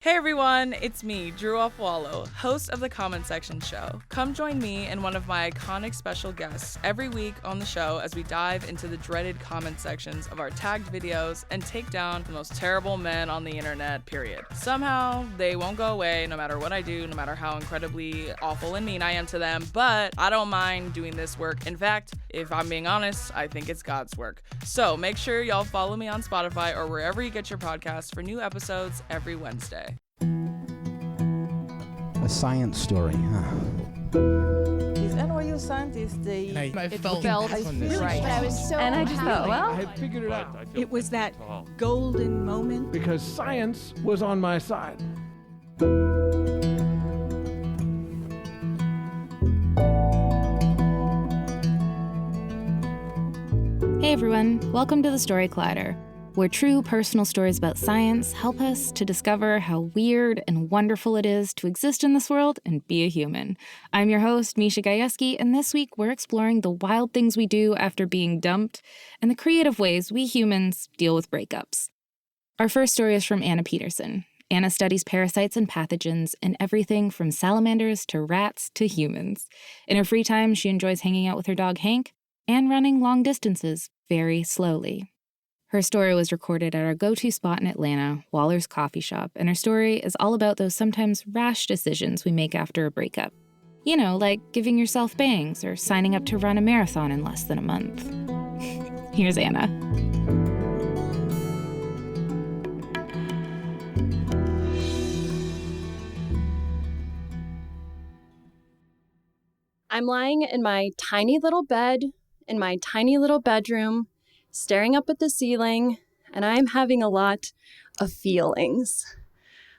Hey everyone, it's me, Drew Afwalo, host of the Comment Section Show. Come join me and one of my iconic special guests every week on the show as we dive into the dreaded comment sections of our tagged videos and take down the most terrible men on the internet, period. Somehow, they won't go away no matter what I do, no matter how incredibly awful and mean I am to them, but I don't mind doing this work. In fact, if I'm being honest, I think it's God's work. So make sure y'all follow me on Spotify or wherever you get your podcasts for new episodes every Wednesday. A science story, huh? These NYU scientists, I felt right. But I was so And I just thought, well, I had figured it out it was that golden moment. because science was on my side. Hey everyone, welcome to the Story Collider, where true personal stories about science help us to discover how weird and wonderful it is to exist in this world and be a human. I'm your host, Misha Gajewski, and this week we're exploring the wild things we do after being dumped and the creative ways we humans deal with breakups. Our first story is from Anna Peterson. Anna studies parasites and pathogens in everything from salamanders to rats to humans. In her free time, she enjoys hanging out with her dog Hank and running long distances very slowly. Her story was recorded at our go-to spot in Atlanta, Waller's Coffee Shop, and her story is all about those sometimes rash decisions we make after a breakup. You know, like giving yourself bangs or signing up to run a marathon in less than a month. Here's Anna. I'm lying in my tiny little bed in my tiny little bedroom, staring up at the ceiling, and I'm having a lot of feelings.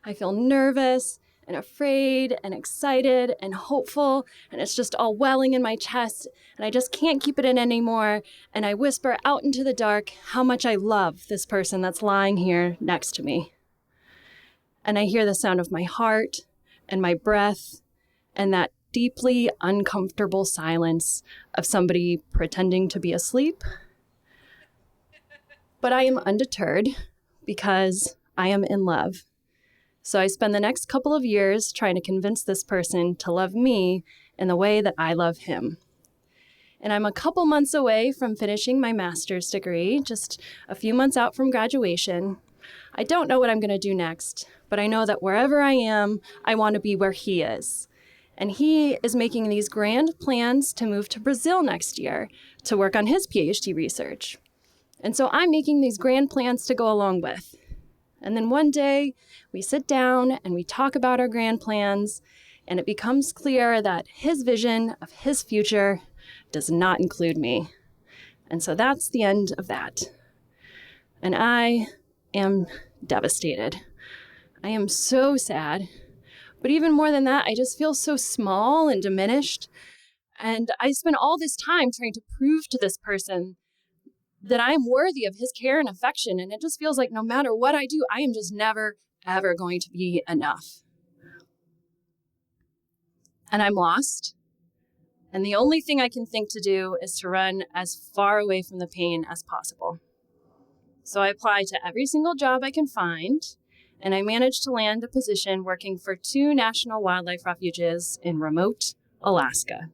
I feel nervous and afraid and excited and hopeful, and it's just all welling in my chest, and I just can't keep it in anymore, and I whisper out into the dark how much I love this person that's lying here next to me. And I hear the sound of my heart and my breath and that deeply uncomfortable silence of somebody pretending to be asleep. But I am undeterred because I am in love. So I spend the next couple of years trying to convince this person to love me in the way that I love him. And I'm a couple months away from finishing my master's degree, just a few months out from graduation. I don't know what I'm going to do next, but I know that wherever I am, I want to be where he is. And he is making these grand plans to move to Brazil next year to work on his PhD research. And so I'm making these grand plans to go along with. And then one day we sit down and we talk about our grand plans, and it becomes clear that his vision of his future does not include me. And so that's the end of that. And I am devastated. I am so sad. But even more than that, I just feel so small and diminished. And I spend all this time trying to prove to this person that I am worthy of his care and affection. And it just feels like no matter what I do, I am just never, ever going to be enough. And I'm lost. And the only thing I can think to do is to run as far away from the pain as possible. So I apply to every single job I can find. And I managed to land a position working for 2 national wildlife refuges in remote Alaska.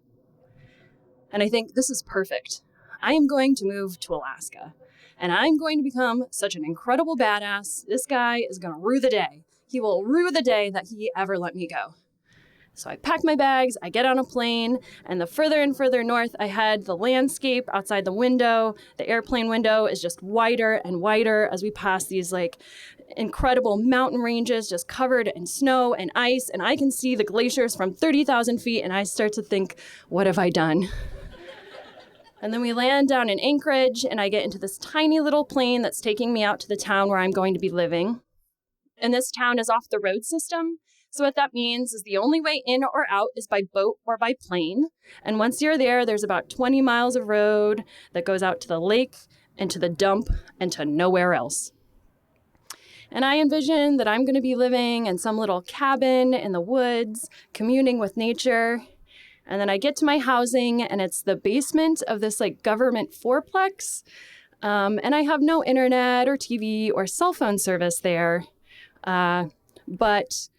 And I think this is perfect. I am going to move to Alaska, and I'm going to become such an incredible badass. This guy is going to rue the day. He will rue the day that he ever let me go. So I pack my bags, I get on a plane, and the further and further north I head, the landscape outside the window, the airplane window is just wider and wider as we pass these incredible mountain ranges just covered in snow and ice, and I can see the glaciers from 30,000 feet, and I start to think, what have I done? And then we land down in Anchorage, and I get into this tiny little plane that's taking me out to the town where I'm going to be living. And this town is off the road system, so what that means is the only way in or out is by boat or by plane. And once you're there, there's about 20 miles of road that goes out to the lake and to the dump and to nowhere else. And I envision that I'm going to be living in some little cabin in the woods, communing with nature. And then I get to my housing, and it's the basement of this government fourplex. And I have no internet or TV or cell phone service there. but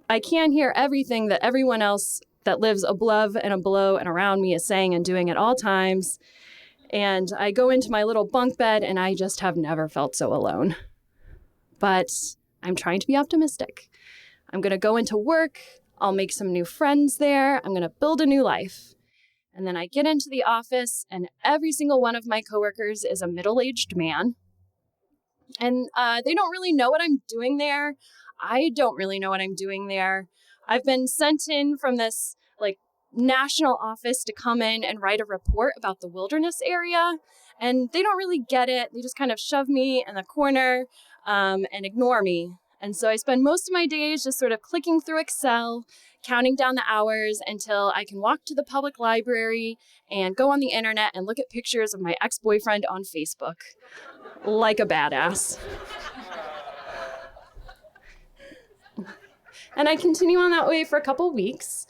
I can hear everything that everyone else that lives above and below and around me is saying and doing at all times. And I go into my little bunk bed and I just have never felt so alone. But I'm trying to be optimistic. I'm going to go into work. I'll make some new friends there. I'm going to build a new life. And then I get into the office and every single one of my coworkers is a middle-aged man. And they don't really know what I'm doing there. I don't really know what I'm doing there. I've been sent in from this national office to come in and write a report about the wilderness area. And they don't really get it. They just kind of shove me in the corner and ignore me. And so I spend most of my days just sort of clicking through Excel, counting down the hours until I can walk to the public library and go on the internet and look at pictures of my ex-boyfriend on Facebook. Like a badass. And I continue on that way for a couple weeks.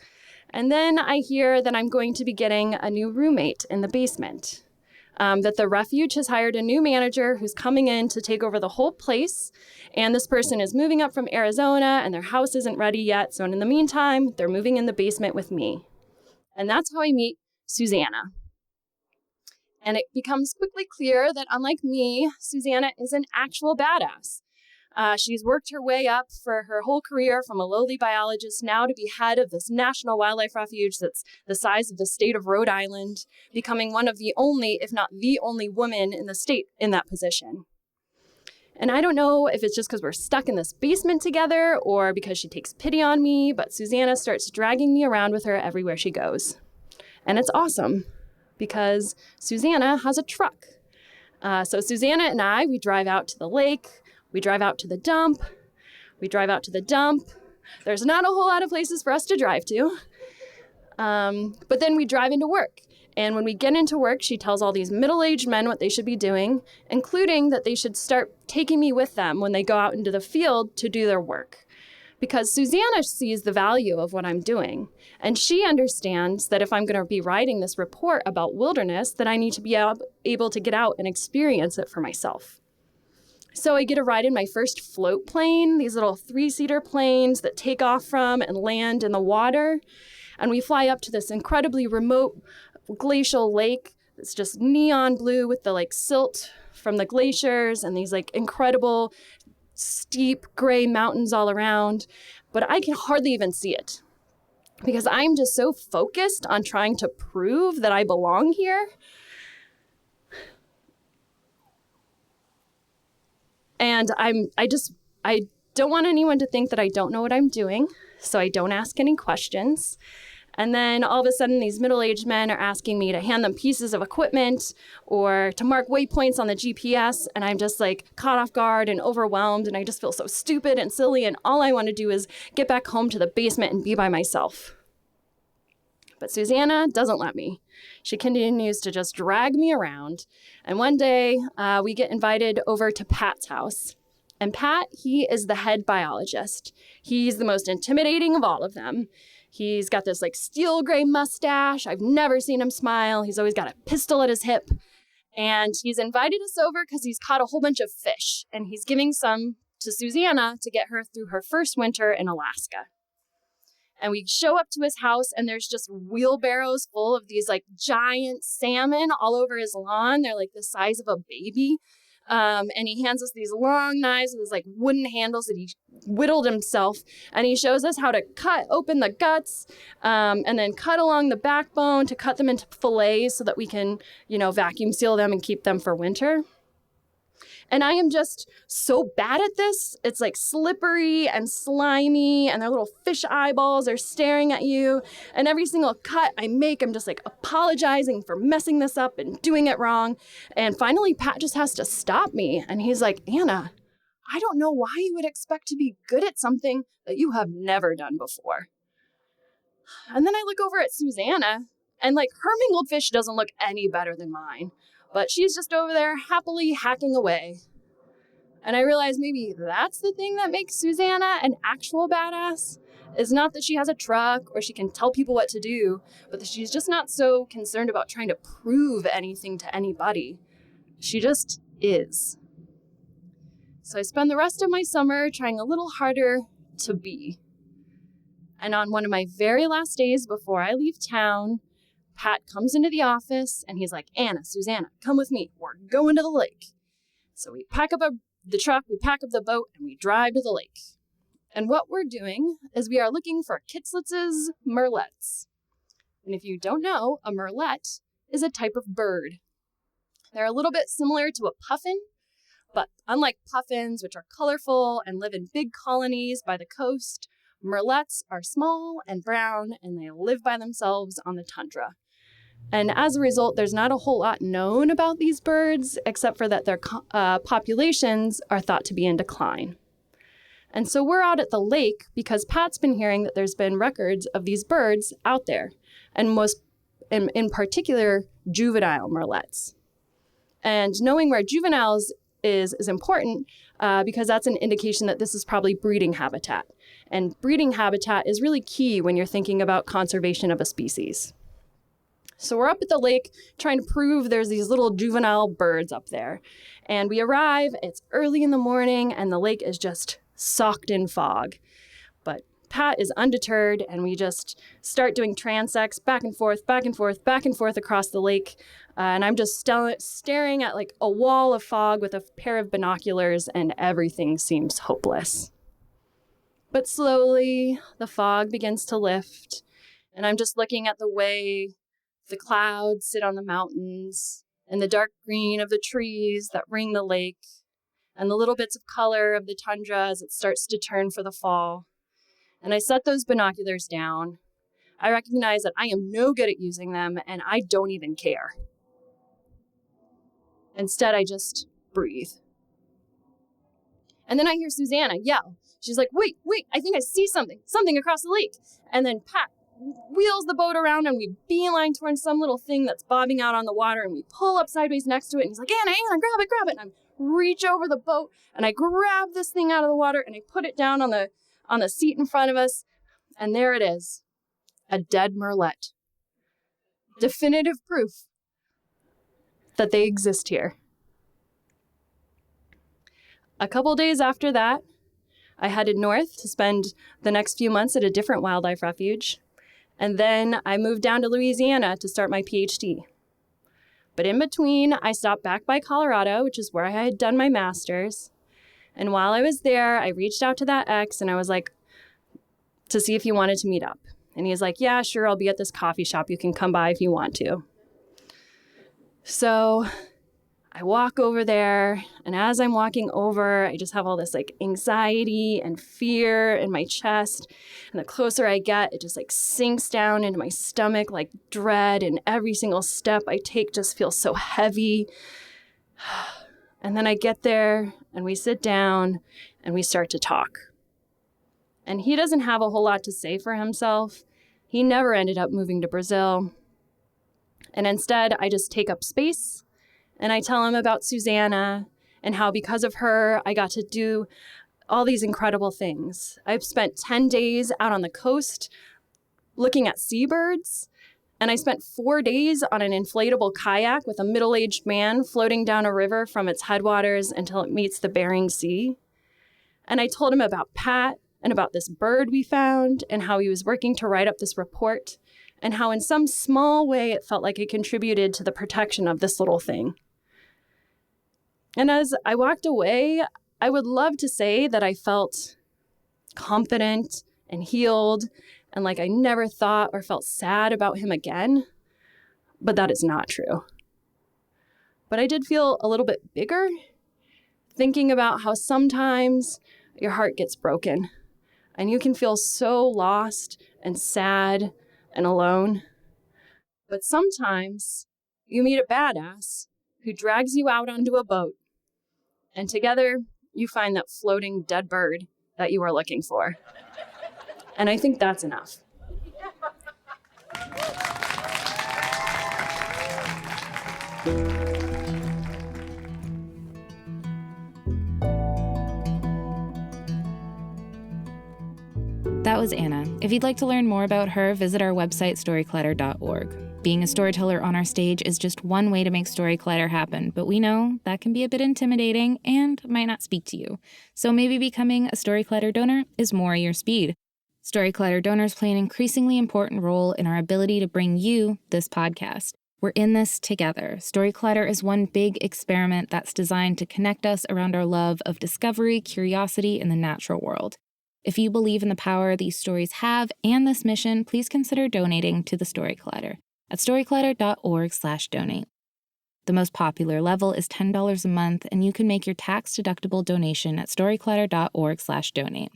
And then I hear that I'm going to be getting a new roommate in the basement. That the refuge has hired a new manager who's coming in to take over the whole place. And this person is moving up from Arizona and their house isn't ready yet. So in the meantime, they're moving in the basement with me. And that's how I meet Susanna. And it becomes quickly clear that unlike me, Susanna is an actual badass. She's worked her way up for her whole career from a lowly biologist now to be head of this national wildlife refuge that's the size of the state of Rhode Island, becoming one of the only, if not the only woman in the state in that position. And I don't know if it's just because we're stuck in this basement together or because she takes pity on me, but Susanna starts dragging me around with her everywhere she goes. And it's awesome because Susanna has a truck. So Susanna and I, we drive out to the lake. We drive out to the dump. We drive out to the dump. There's not a whole lot of places for us to drive to. But then we drive into work. And when we get into work, she tells all these middle-aged men what they should be doing, including that they should start taking me with them when they go out into the field to do their work. Because Susanna sees the value of what I'm doing. And she understands that if I'm going to be writing this report about wilderness, that I need to be able to get out and experience it for myself. So I get a ride in my first float plane, these little 3-seater planes that take off from and land in the water. And we fly up to this incredibly remote glacial lake. It's just neon blue with the silt from the glaciers and these incredible steep gray mountains all around. But I can hardly even see it because I'm just so focused on trying to prove that I belong here. And I don't want anyone to think that I don't know what I'm doing, so I don't ask any questions. And then all of a sudden, these middle-aged men are asking me to hand them pieces of equipment or to mark waypoints on the GPS, and I'm just caught off guard and overwhelmed, and I just feel so stupid and silly, and all I want to do is get back home to the basement and be by myself. But Susanna doesn't let me. She continues to just drag me around. And one day, we get invited over to Pat's house. And Pat, he is the head biologist. He's the most intimidating of all of them. He's got this steel gray mustache. I've never seen him smile. He's always got a pistol at his hip. And he's invited us over because he's caught a whole bunch of fish. And he's giving some to Susanna to get her through her first winter in Alaska. And we show up to his house and there's just wheelbarrows full of these giant salmon all over his lawn. They're the size of a baby. And he hands us these long knives with these wooden handles that he whittled himself. And he shows us how to cut open the guts and then cut along the backbone to cut them into fillets so that we can, vacuum seal them and keep them for winter. And I am just so bad at this. It's slippery and slimy and their little fish eyeballs are staring at you. And every single cut I make, I'm just apologizing for messing this up and doing it wrong. And finally, Pat just has to stop me. And he's like, Anna, I don't know why you would expect to be good at something that you have never done before. And then I look over at Susanna and her mingled fish doesn't look any better than mine. But she's just over there happily hacking away. And I realize maybe that's the thing that makes Susanna an actual badass, is not that she has a truck or she can tell people what to do, but that she's just not so concerned about trying to prove anything to anybody. She just is. So I spend the rest of my summer trying a little harder to be. And on one of my very last days before I leave town, Pat comes into the office and he's like, Anna, Susanna, come with me. We're going to the lake. So we pack up the truck, we pack up the boat, and we drive to the lake. And what we're doing is we are looking for Kitzlitz's merlets. And if you don't know, a merlet is a type of bird. They're a little bit similar to a puffin, but unlike puffins, which are colorful and live in big colonies by the coast, merlets are small and brown, and they live by themselves on the tundra. And as a result, there's not a whole lot known about these birds, except for that their populations are thought to be in decline. And so we're out at the lake because Pat's been hearing that there's been records of these birds out there, and in particular, juvenile merlets. And knowing where juveniles is important because that's an indication that this is probably breeding habitat. And breeding habitat is really key when you're thinking about conservation of a species. So we're up at the lake trying to prove there's these little juvenile birds up there. And we arrive, it's early in the morning, and the lake is just socked in fog. But Pat is undeterred, and we just start doing transects back and forth, back and forth, back and forth across the lake. And I'm just staring at like a wall of fog with a pair of binoculars, and everything seems hopeless. But slowly, the fog begins to lift, and I'm just looking at the way the clouds sit on the mountains, and the dark green of the trees that ring the lake, and the little bits of color of the tundra as it starts to turn for the fall. And I set those binoculars down. I recognize that I am no good at using them, and I don't even care. Instead, I just breathe. And then I hear Susanna yell. She's like, wait, I think I see something across the lake. And then Pat wheels the boat around, and we beeline towards some little thing that's bobbing out on the water, and we pull up sideways next to it, and he's like, Anna, grab it. And I reach over the boat, and I grab this thing out of the water, and I put it down on the seat in front of us, and there it is, a dead merlet. Definitive proof that they exist here. A couple days after that, I headed north to spend the next few months at a different wildlife refuge. And then I moved down to Louisiana to start my PhD. But in between, I stopped back by Colorado, which is where I had done my master's. And while I was there, I reached out to that ex, and I was like, to see if he wanted to meet up. And he was like, yeah, sure, I'll be at this coffee shop. You can come by if you want to. So I walk over there, and as I'm walking over, I just have all this like anxiety and fear in my chest. And the closer I get, it just like sinks down into my stomach like dread, and every single step I take just feels so heavy. And then I get there, and we sit down, and we start to talk. And he doesn't have a whole lot to say for himself. He never ended up moving to Brazil. And instead, I just take up space, and I tell him about Susanna and how because of her, I got to do all these incredible things. I've spent 10 days out on the coast looking at seabirds, and I spent 4 days on an inflatable kayak with a middle-aged man floating down a river from its headwaters until it meets the Bering Sea. And I told him about Pat and about this bird we found and how he was working to write up this report and how in some small way it felt like it contributed to the protection of this little thing. And as I walked away, I would love to say that I felt confident and healed and like I never thought or felt sad about him again, but that is not true. But I did feel a little bit bigger, thinking about how sometimes your heart gets broken and you can feel so lost and sad and alone. But sometimes you meet a badass who drags you out onto a boat, and together you find that floating dead bird that you were looking for. And I think that's enough. That was Anna. If you'd like to learn more about her, visit our website, storyclutter.org. Being a storyteller on our stage is just one way to make Story Collider happen, but we know that can be a bit intimidating and might not speak to you. So maybe becoming a Story Collider donor is more your speed. Story Collider donors play an increasingly important role in our ability to bring you this podcast. We're in this together. Story Collider is one big experiment that's designed to connect us around our love of discovery, curiosity, and the natural world. If you believe in the power these stories have and this mission, please consider donating to the Story Collider at storycollider.org/donate. The most popular level is $10 a month, and you can make your tax-deductible donation at storycollider.org/donate.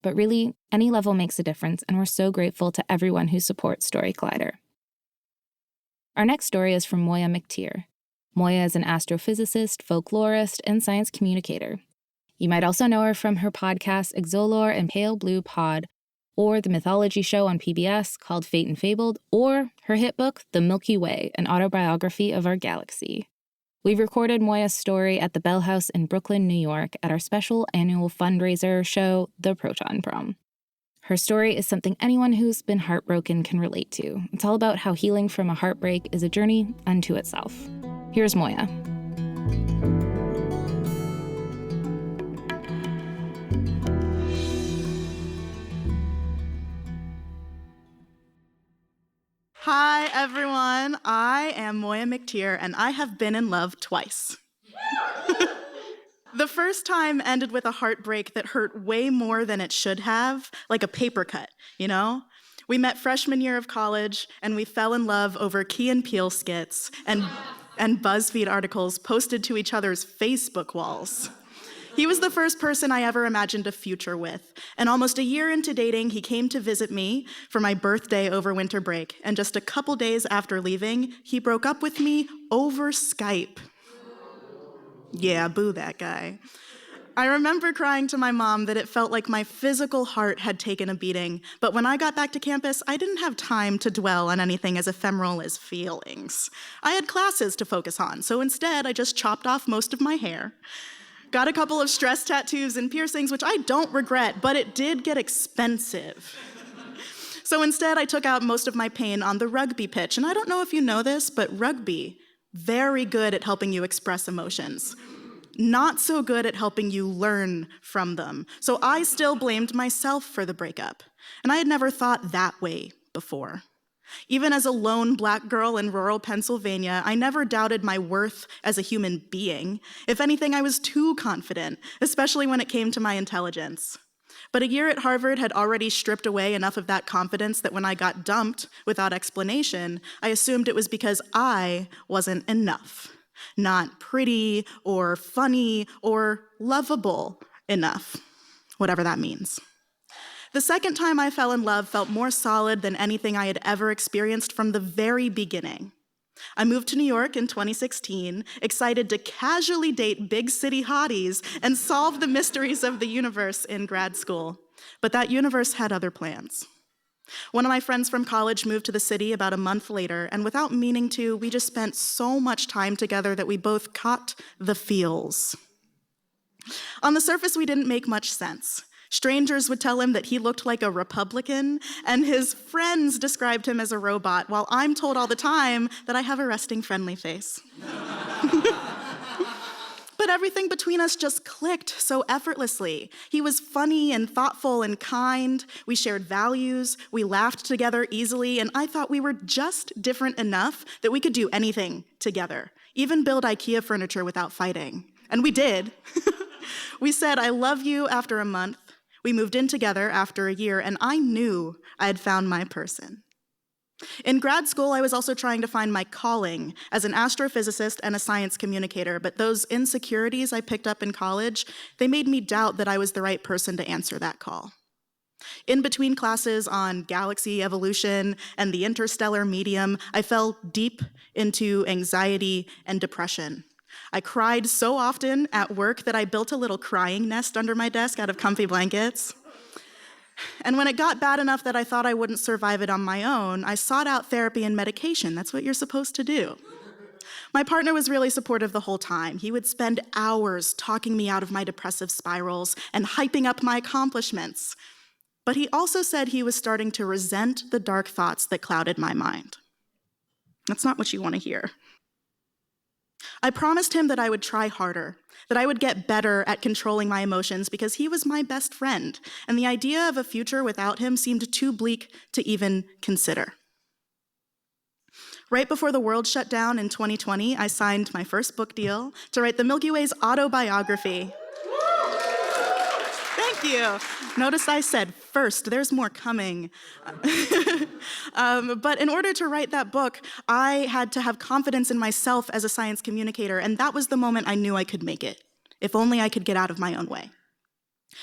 But really, any level makes a difference, and we're so grateful to everyone who supports Story Collider. Our next story is from Moiya McTier. Moiya is an astrophysicist, folklorist, and science communicator. You might also know her from her podcast Exolore and Pale Blue Pod, or the mythology show on PBS called Fate and Fabled, or her hit book, The Milky Way, an autobiography of our galaxy. We've recorded Moiya's story at the Bell House in Brooklyn, New York, at our special annual fundraiser show, The Proton Prom. Her story is something anyone who's been heartbroken can relate to. It's all about how healing from a heartbreak is a journey unto itself. Here's Moiya. Hi, everyone. I am Moiya McTier, and I have been in love twice. The first time ended with a heartbreak that hurt way more than it should have, like a paper cut, you know? We met freshman year of college, and we fell in love over Key and Peele skits and BuzzFeed articles posted to each other's Facebook walls. He was the first person I ever imagined a future with, and almost a year into dating, he came to visit me for my birthday over winter break, and just a couple days after leaving, he broke up with me over Skype. Yeah, boo that guy. I remember crying to my mom that it felt like my physical heart had taken a beating, but when I got back to campus, I didn't have time to dwell on anything as ephemeral as feelings. I had classes to focus on, so instead I just chopped off most of my hair. Got a couple of stress tattoos and piercings, which I don't regret, but it did get expensive. So instead, I took out most of my pain on the rugby pitch. And I don't know if you know this, but rugby, very good at helping you express emotions. Not so good at helping you learn from them. So I still blamed myself for the breakup. And I had never thought that way before. Even as a lone Black girl in rural Pennsylvania, I never doubted my worth as a human being. If anything, I was too confident, especially when it came to my intelligence. But a year at Harvard had already stripped away enough of that confidence that when I got dumped without explanation, I assumed it was because I wasn't enough. Not pretty or funny or lovable enough, whatever that means. The second time I fell in love felt more solid than anything I had ever experienced from the very beginning. I moved to New York in 2016, excited to casually date big city hotties and solve the mysteries of the universe in grad school. But that universe had other plans. One of my friends from college moved to the city about a month later, and without meaning to, we just spent so much time together that we both caught the feels. On the surface, we didn't make much sense. Strangers would tell him that he looked like a Republican, and his friends described him as a robot, while I'm told all the time that I have a resting, friendly face. But everything between us just clicked so effortlessly. He was funny and thoughtful and kind. We shared values. We laughed together easily, and I thought we were just different enough that we could do anything together, even build IKEA furniture without fighting. And we did. We said, "I love you," after a month. We moved in together after a year, and I knew I had found my person. In grad school, I was also trying to find my calling as an astrophysicist and a science communicator, but those insecurities I picked up in college, they made me doubt that I was the right person to answer that call. In between classes on galaxy evolution and the interstellar medium, I fell deep into anxiety and depression. I cried so often at work that I built a little crying nest under my desk out of comfy blankets. And when it got bad enough that I thought I wouldn't survive it on my own, I sought out therapy and medication. That's what you're supposed to do. My partner was really supportive the whole time. He would spend hours talking me out of my depressive spirals and hyping up my accomplishments. But he also said he was starting to resent the dark thoughts that clouded my mind. That's not what you want to hear. I promised him that I would try harder, that I would get better at controlling my emotions because he was my best friend, and the idea of a future without him seemed too bleak to even consider. Right before the world shut down in 2020, I signed my first book deal to write the Milky Way's autobiography. Thank you. Notice I said first, there's more coming. But in order to write that book, I had to have confidence in myself as a science communicator, and that was the moment I knew I could make it, if only I could get out of my own way.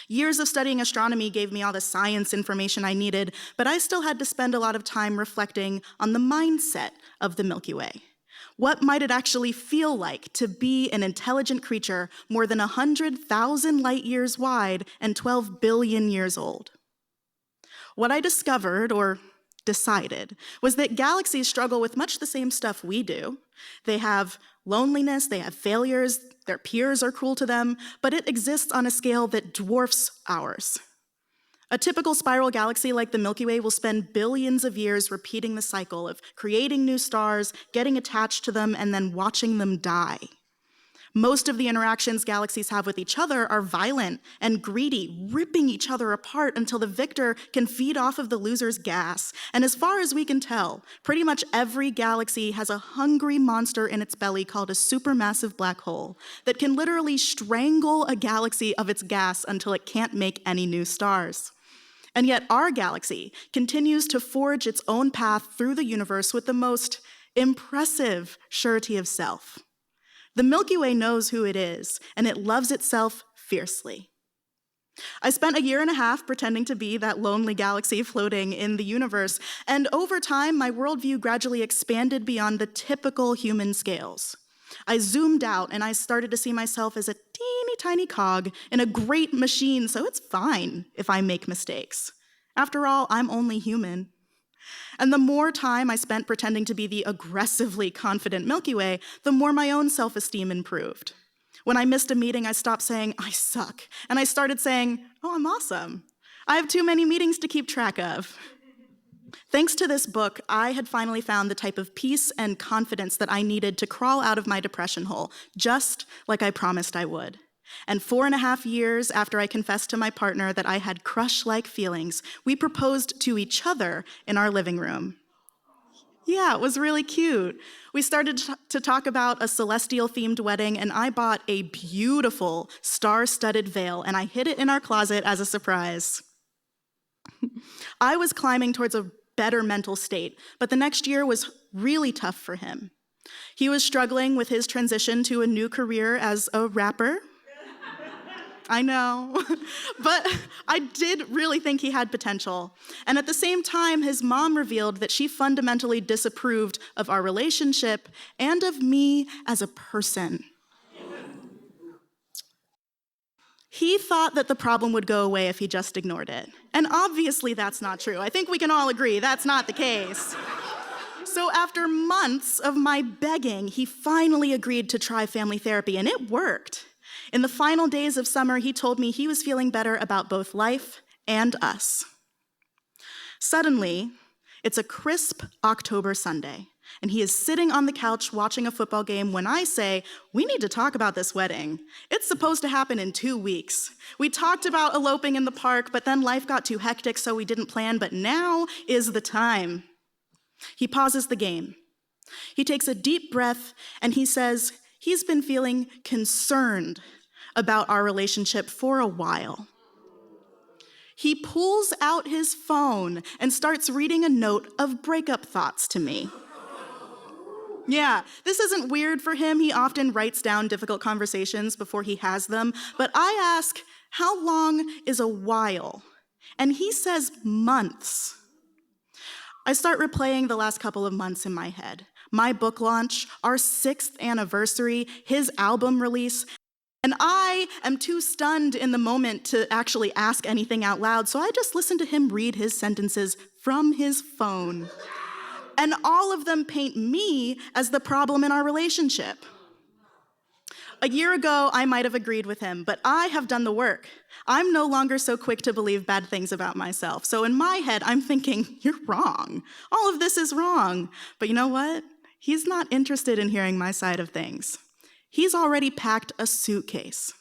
Years of studying astronomy gave me all the science information I needed, but I still had to spend a lot of time reflecting on the mindset of the Milky Way. What might it actually feel like to be an intelligent creature more than 100,000 light years wide and 12 billion years old? What I discovered, or decided, was that galaxies struggle with much the same stuff we do. They have loneliness, they have failures, their peers are cruel to them, but it exists on a scale that dwarfs ours. A typical spiral galaxy like the Milky Way will spend billions of years repeating the cycle of creating new stars, getting attached to them, and then watching them die. Most of the interactions galaxies have with each other are violent and greedy, ripping each other apart until the victor can feed off of the loser's gas. And as far as we can tell, pretty much every galaxy has a hungry monster in its belly called a supermassive black hole that can literally strangle a galaxy of its gas until it can't make any new stars. And yet our galaxy continues to forge its own path through the universe with the most impressive surety of self. The Milky Way knows who it is, and it loves itself fiercely. I spent a year and a half pretending to be that lonely galaxy floating in the universe, and over time, my worldview gradually expanded beyond the typical human scales. I zoomed out, and I started to see myself as a teeny tiny cog in a great machine, so it's fine if I make mistakes. After all, I'm only human. And the more time I spent pretending to be the aggressively confident Milky Way, the more my own self-esteem improved. When I missed a meeting, I stopped saying, I suck, and I started saying, oh, I'm awesome. I have too many meetings to keep track of. Thanks to this book, I had finally found the type of peace and confidence that I needed to crawl out of my depression hole, just like I promised I would. And 4.5 years after I confessed to my partner that I had crush-like feelings, we proposed to each other in our living room. Yeah, it was really cute. We started to talk about a celestial-themed wedding, and I bought a beautiful star-studded veil, and I hid it in our closet as a surprise. I was climbing towards a better mental state, but the next year was really tough for him. He was struggling with his transition to a new career as a rapper. I know, but I did really think he had potential. And at the same time, his mom revealed that she fundamentally disapproved of our relationship and of me as a person. He thought that the problem would go away if he just ignored it. And obviously that's not true. I think we can all agree that's not the case. So after months of my begging, he finally agreed to try family therapy, and it worked. In the final days of summer, he told me he was feeling better about both life and us. Suddenly, it's a crisp October Sunday, and he is sitting on the couch watching a football game when I say, we need to talk about this wedding. It's supposed to happen in 2 weeks. We talked about eloping in the park, but then life got too hectic, so we didn't plan, but now is the time. He pauses the game. He takes a deep breath, and he says he's been feeling concerned about our relationship for a while. He pulls out his phone and starts reading a note of breakup thoughts to me. Yeah, this isn't weird for him. He often writes down difficult conversations before he has them. But I ask, how long is a while? And he says months. I start replaying the last couple of months in my head. My book launch, our 6th anniversary, his album release, and I am too stunned in the moment to actually ask anything out loud, so I just listen to him read his sentences from his phone. And all of them paint me as the problem in our relationship. A year ago, I might have agreed with him, but I have done the work. I'm no longer so quick to believe bad things about myself. So in my head, I'm thinking, you're wrong. All of this is wrong. But you know what? he's not interested in hearing my side of things. He's already packed a suitcase.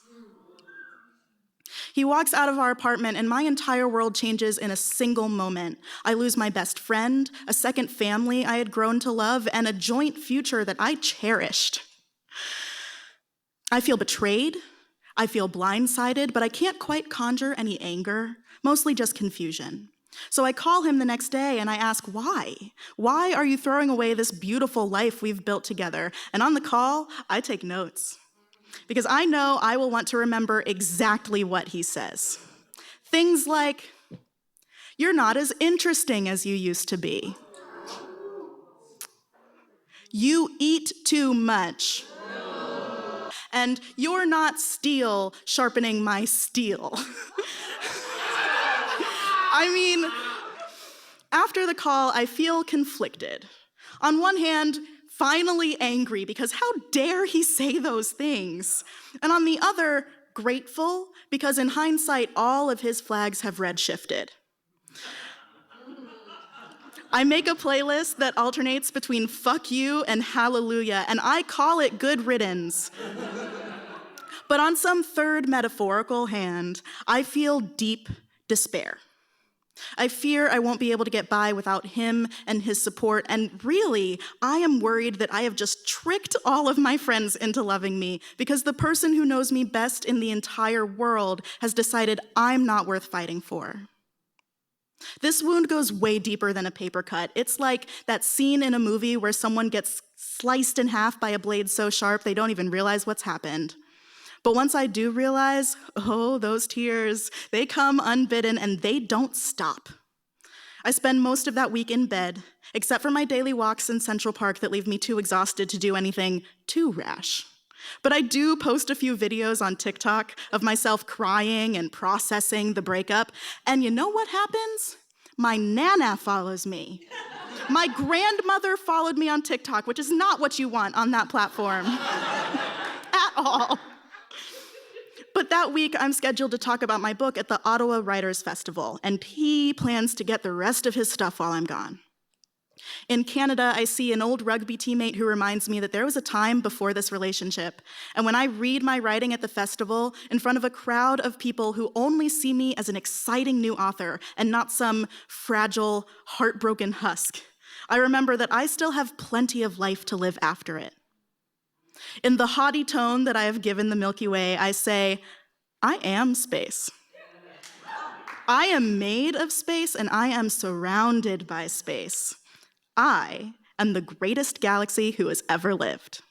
He walks out of our apartment and my entire world changes in a single moment. I lose my best friend, a second family I had grown to love, and a joint future that I cherished. I feel betrayed, I feel blindsided, but I can't quite conjure any anger, mostly just confusion. So I call him the next day and I ask, why? Why are you throwing away this beautiful life we've built together? And on the call, I take notes. Because I know I will want to remember exactly what he says. Things like, you're not as interesting as you used to be. You eat too much. And you're not steel sharpening my steel. I mean, after the call, I feel conflicted. On one hand, finally angry because how dare he say those things? And on the other, grateful because in hindsight, all of his flags have redshifted. I make a playlist that alternates between fuck you and hallelujah, and I call it good riddance. But on some third metaphorical hand, I feel deep despair. I fear I won't be able to get by without him and his support, and really, I am worried that I have just tricked all of my friends into loving me because the person who knows me best in the entire world has decided I'm not worth fighting for. This wound goes way deeper than a paper cut. It's like that scene in a movie where someone gets sliced in half by a blade so sharp they don't even realize what's happened. But once I do realize, oh, those tears, they come unbidden and they don't stop. I spend most of that week in bed, except for my daily walks in Central Park that leave me too exhausted to do anything too rash. But I do post a few videos on TikTok of myself crying and processing the breakup. And you know what happens? My Nana follows me. My grandmother followed me on TikTok, which is not what you want on that platform at all. But that week, I'm scheduled to talk about my book at the Ottawa Writers' Festival, and he plans to get the rest of his stuff while I'm gone. In Canada, I see an old rugby teammate who reminds me that there was a time before this relationship, and when I read my writing at the festival in front of a crowd of people who only see me as an exciting new author and not some fragile, heartbroken husk, I remember that I still have plenty of life to live after it. In the haughty tone that I have given the Milky Way, I say, I am space. I am made of space, and I am surrounded by space. I am the greatest galaxy who has ever lived.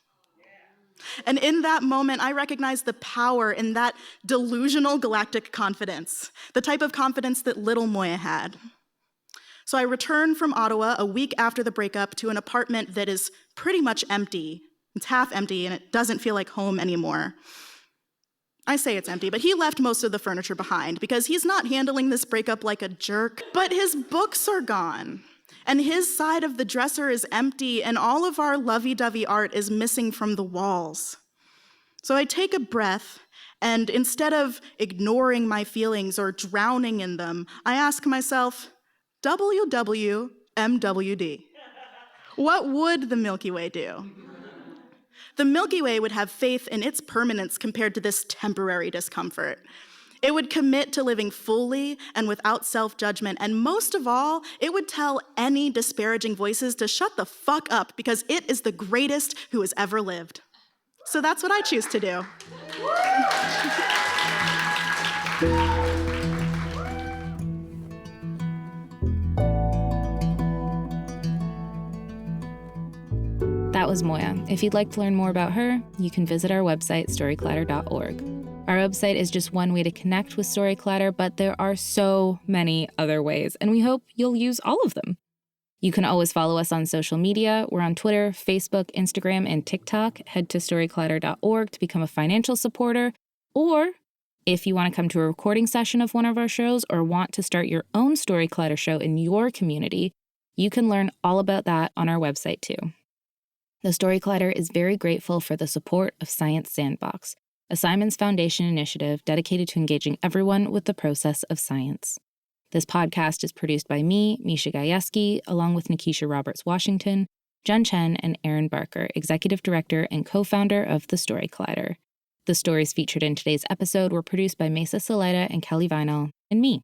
And in that moment, I recognize the power in that delusional galactic confidence, the type of confidence that little Moiya had. So I return from Ottawa a week after the breakup to an apartment that is pretty much empty. It's half empty, and it doesn't feel like home anymore. I say it's empty, but he left most of the furniture behind because he's not handling this breakup like a jerk, but his books are gone. And his side of the dresser is empty, and all of our lovey-dovey art is missing from the walls. So I take a breath, and instead of ignoring my feelings or drowning in them, I ask myself, WWMWD. What would the Milky Way do? The Milky Way would have faith in its permanence compared to this temporary discomfort. It would commit to living fully and without self-judgment, and most of all, it would tell any disparaging voices to shut the fuck up because it is the greatest who has ever lived. So that's what I choose to do. That was Moiya. If you'd like to learn more about her, you can visit our website, storyclatter.org. Our website is just one way to connect with Storyclatter, but there are so many other ways, and we hope you'll use all of them. You can always follow us on social media. We're on Twitter, Facebook, Instagram, and TikTok. Head to storyclatter.org to become a financial supporter. Or if you want to come to a recording session of one of our shows or want to start your own Storyclatter show in your community, you can learn all about that on our website too. The Storyclatter is very grateful for the support of Science Sandbox, a Simons Foundation initiative dedicated to engaging everyone with the process of science. This podcast is produced by me, Misha Gajewski, along with Nikisha Roberts-Washington. Jen Chen, and Aaron Barker, Executive Director and co-founder of The Story Collider. The stories featured in today's episode were produced by Mesa Salida and Kelly Vinal, and me.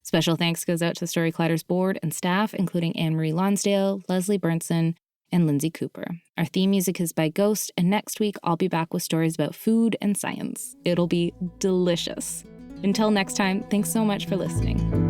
Special thanks goes out to Story Collider's board and staff, including Anne-Marie Lonsdale, Leslie Burnson, and Lindsay Cooper. Our theme music is by Ghost, and next week I'll be back with stories about food and science. It'll be delicious. Until next time, thanks so much for listening.